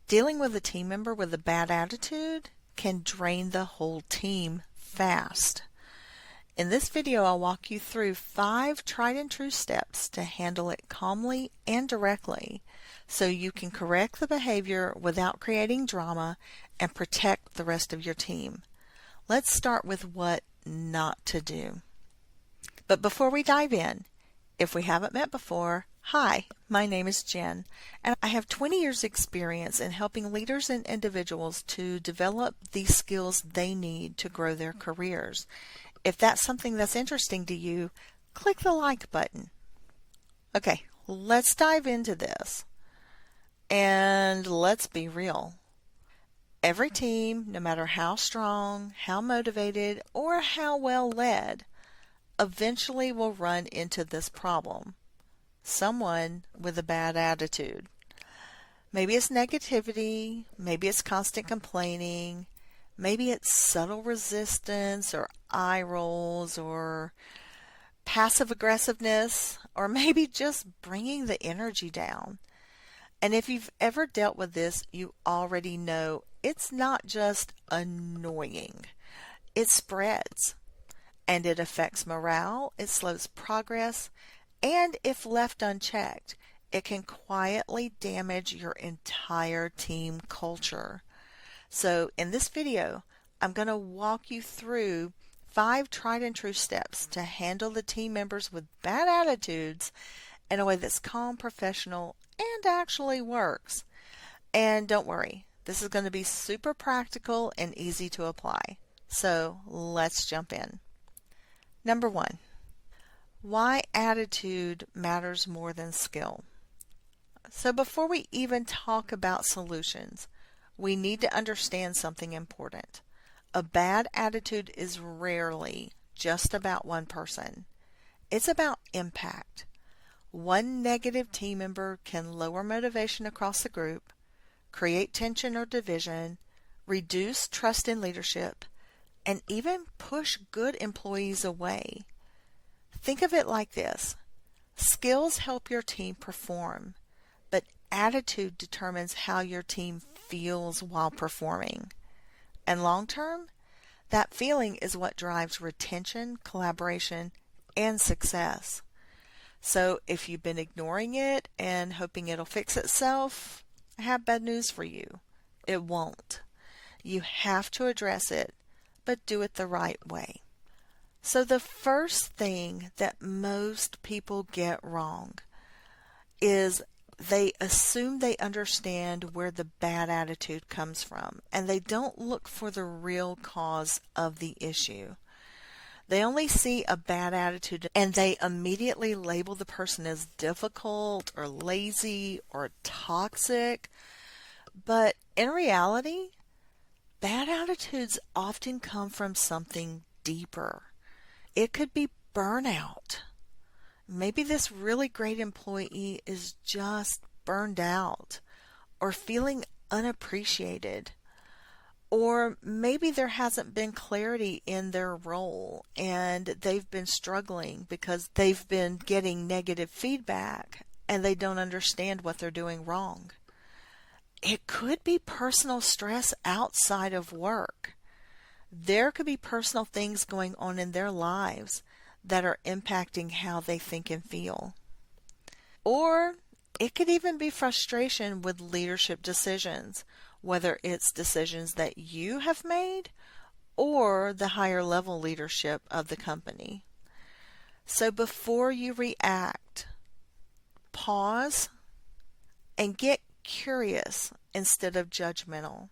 Dealing with a team member with a bad attitude can drain the whole team fast. In this video, I'll walk you through 5 tried and true steps to handle it calmly and directly so you can correct the behavior without creating drama and protect the rest of your team. Let's start with what not to do. But before we dive in, if we haven't met before, hi, my name is Jen, and I have 20 years experience in helping leaders and individuals to develop the skills they need to grow their careers. If that's something that's interesting to you, click the like button. Okay, let's dive into this. And let's be real. Every team, no matter how strong, how motivated, or how well led, eventually will run into this problem. Someone with a bad attitude. Maybe it's negativity, maybe it's constant complaining, maybe it's subtle resistance or eye rolls or passive aggressiveness, or maybe just bringing the energy down. And if you've ever dealt with this, you already know it's not just annoying. It spreads, and it affects morale, it slows progress, and if left unchecked, it can quietly damage your entire team culture. So in this video, I'm going to walk you through 5 tried and true steps to handle the team members with bad attitudes in a way that's calm, professional, and actually works. And don't worry, this is going to be super practical and easy to apply. So let's jump in. Number 1, why attitude matters more than skill. So before we even talk about solutions, we need to understand something important. A bad attitude is rarely just about one person. It's about impact. One negative team member can lower motivation across the group, create tension or division, reduce trust in leadership, and even push good employees away. Think of it like this. Skills help your team perform, but attitude determines how your team feels while performing. And long term, that feeling is what drives retention, collaboration, and success. So if you've been ignoring it and hoping it'll fix itself, I have bad news for you. It won't. You have to address it, but do it the right way. So the first thing that most people get wrong is they assume they understand where the bad attitude comes from, and they don't look for the real cause of the issue. They only see a bad attitude and they immediately label the person as difficult or lazy or toxic. But in reality, bad attitudes often come from something deeper. It could be burnout. Maybe this really great employee is just burned out or feeling unappreciated. Or maybe there hasn't been clarity in their role and they've been struggling because they've been getting negative feedback and they don't understand what they're doing wrong. It could be personal stress outside of work. There could be personal things going on in their lives that are impacting how they think and feel. Or it could even be frustration with leadership decisions, whether it's decisions that you have made or the higher level leadership of the company. So before you react, pause and get curious instead of judgmental.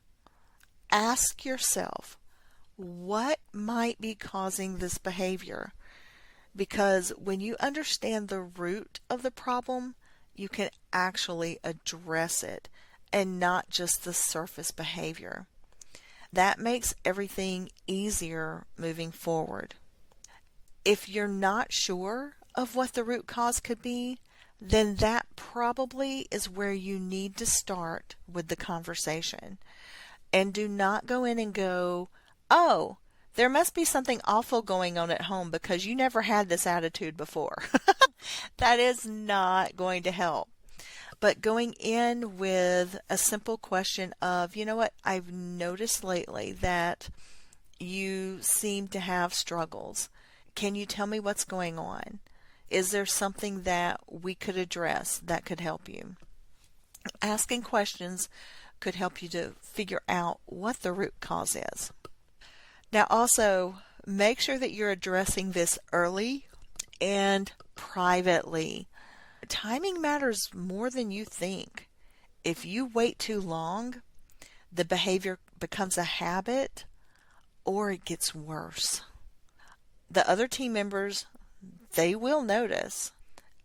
Ask yourself, what might be causing this behavior? Because when you understand the root of the problem, you can actually address it and not just the surface behavior. That makes everything easier moving forward. If you're not sure of what the root cause could be, then that probably is where you need to start with the conversation. And do not go in and go, oh, there must be something awful going on at home because you never had this attitude before. That is not going to help. But going in with a simple question of, you know what, I've noticed lately that you seem to have struggles. Can you tell me what's going on? Is there something that we could address that could help you? Asking questions could help you to figure out what the root cause is. Now also, make sure that you're addressing this early and privately. Timing matters more than you think. If you wait too long, the behavior becomes a habit or it gets worse. The other team members, they will notice,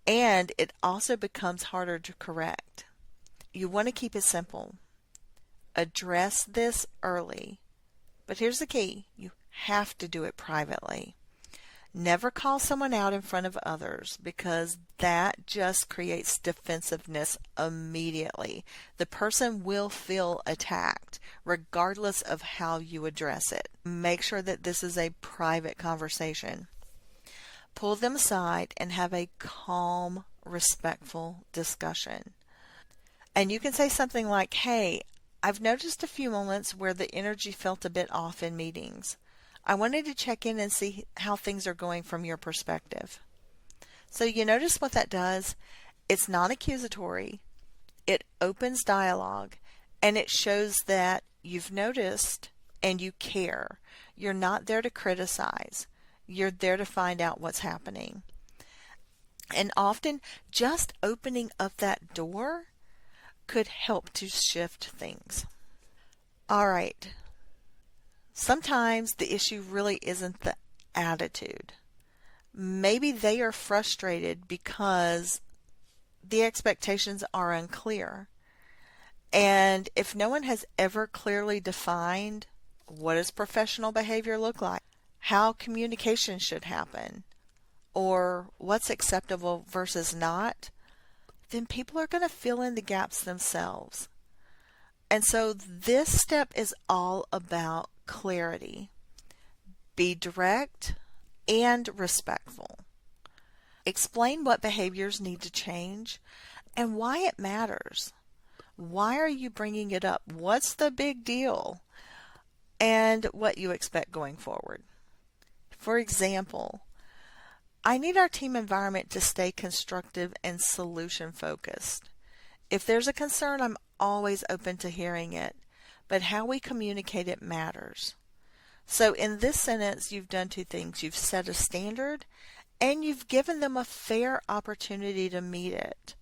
and it also becomes harder to correct. You want to keep it simple. Address this early. But here's the key. You have to do it privately. Never call someone out in front of others because that just creates defensiveness immediately. The person will feel attacked regardless of how you address it. Make sure that this is a private conversation. Pull them aside and have a calm, respectful discussion. And you can say something like, hey, I've noticed a few moments where the energy felt a bit off in meetings. I wanted to check in and see how things are going from your perspective. So you notice what that does? It's not accusatory. It opens dialogue and it shows that you've noticed and you care. You're not there to criticize. You're there to find out what's happening. And often just opening up that door could help to shift things. All right. Sometimes the issue really isn't the attitude. Maybe they are frustrated because the expectations are unclear. And if no one has ever clearly defined what does professional behavior look like, how communication should happen, or what's acceptable versus not, then people are going to fill in the gaps themselves. And so this step is all about clarity. Be direct and respectful. Explain what behaviors need to change and why it matters. Why are you bringing it up? What's the big deal? And what you expect going forward. For example, I need our team environment to stay constructive and solution focused. If there's a concern, I'm always open to hearing it, but how we communicate it matters. So in this sentence, you've done two things. You've set a standard and you've given them a fair opportunity to meet it.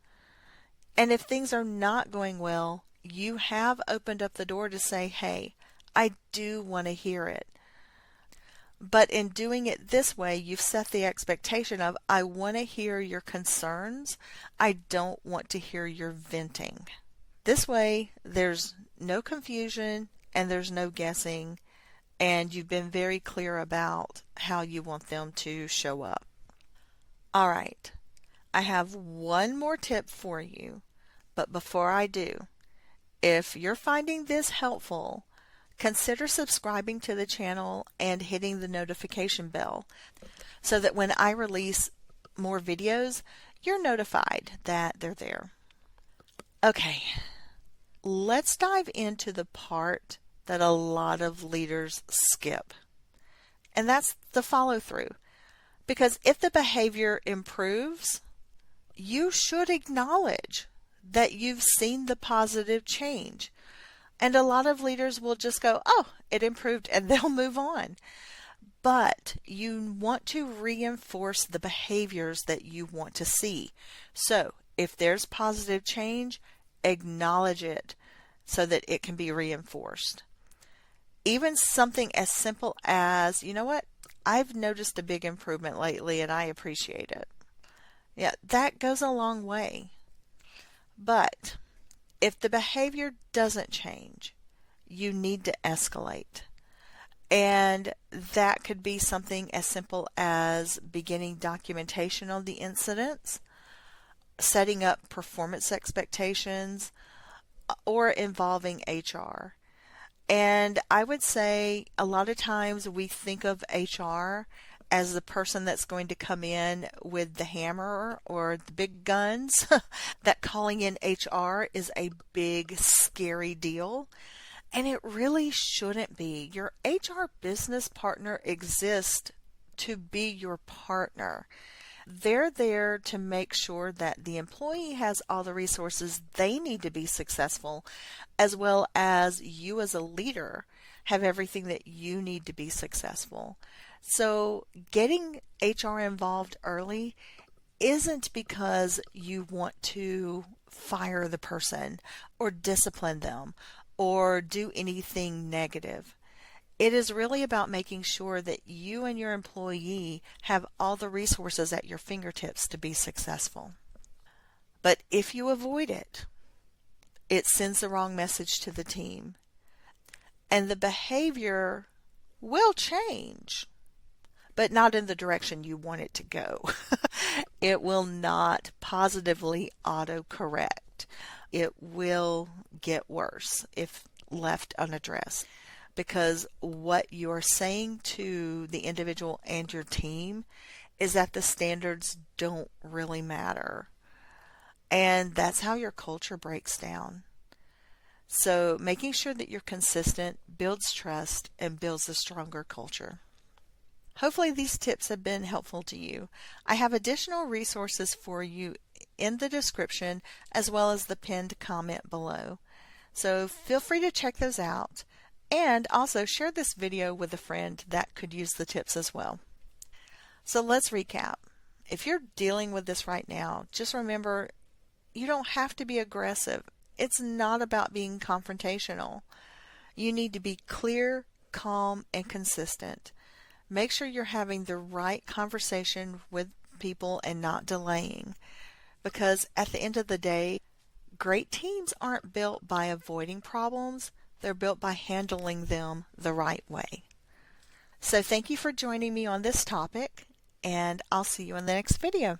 And if things are not going well, you have opened up the door to say, hey, I do want to hear it. But in doing it this way, you've set the expectation of, I want to hear your concerns. I don't want to hear your venting. This way, there's no confusion and there's no guessing, and you've been very clear about how you want them to show up. All right, I have one more tip for you, but before I do, if you're finding this helpful, consider subscribing to the channel and hitting the notification bell so that when I release more videos, you're notified that they're there. Okay, let's dive into the part that a lot of leaders skip, and that's the follow-through. Because if the behavior improves, you should acknowledge that you've seen the positive change. And a lot of leaders will just go, oh, it improved, and they'll move on. But you want to reinforce the behaviors that you want to see. So if there's positive change, acknowledge it so that it can be reinforced. Even something as simple as, you know what, I've noticed a big improvement lately and I appreciate it. Yeah, that goes a long way. But if the behavior doesn't change, you need to escalate. And that could be something as simple as beginning documentation on the incidents, setting up performance expectations, or involving HR. And I would say a lot of times we think of HR as the person that's going to come in with the hammer or the big guns, that calling in HR is a big, scary deal. And it really shouldn't be. Your HR business partner exists to be your partner. They're there to make sure that the employee has all the resources they need to be successful, as well as you as a leader have everything that you need to be successful. So getting HR involved early isn't because you want to fire the person or discipline them or do anything negative. It is really about making sure that you and your employee have all the resources at your fingertips to be successful. But if you avoid it, it sends the wrong message to the team, and the behavior will change, but not in the direction you want it to go. It will not positively autocorrect. It will get worse if left unaddressed, because what you're saying to the individual and your team is that the standards don't really matter. And that's how your culture breaks down. So making sure that you're consistent builds trust and builds a stronger culture. Hopefully these tips have been helpful to you. I have additional resources for you in the description as well as the pinned comment below. So feel free to check those out, and also share this video with a friend that could use the tips as well. So let's recap. If you're dealing with this right now, just remember you don't have to be aggressive. It's not about being confrontational. You need to be clear, calm, and consistent. Make sure you're having the right conversation with people and not delaying, because at the end of the day, great teams aren't built by avoiding problems. They're built by handling them the right way. So thank you for joining me on this topic, and I'll see you in the next video.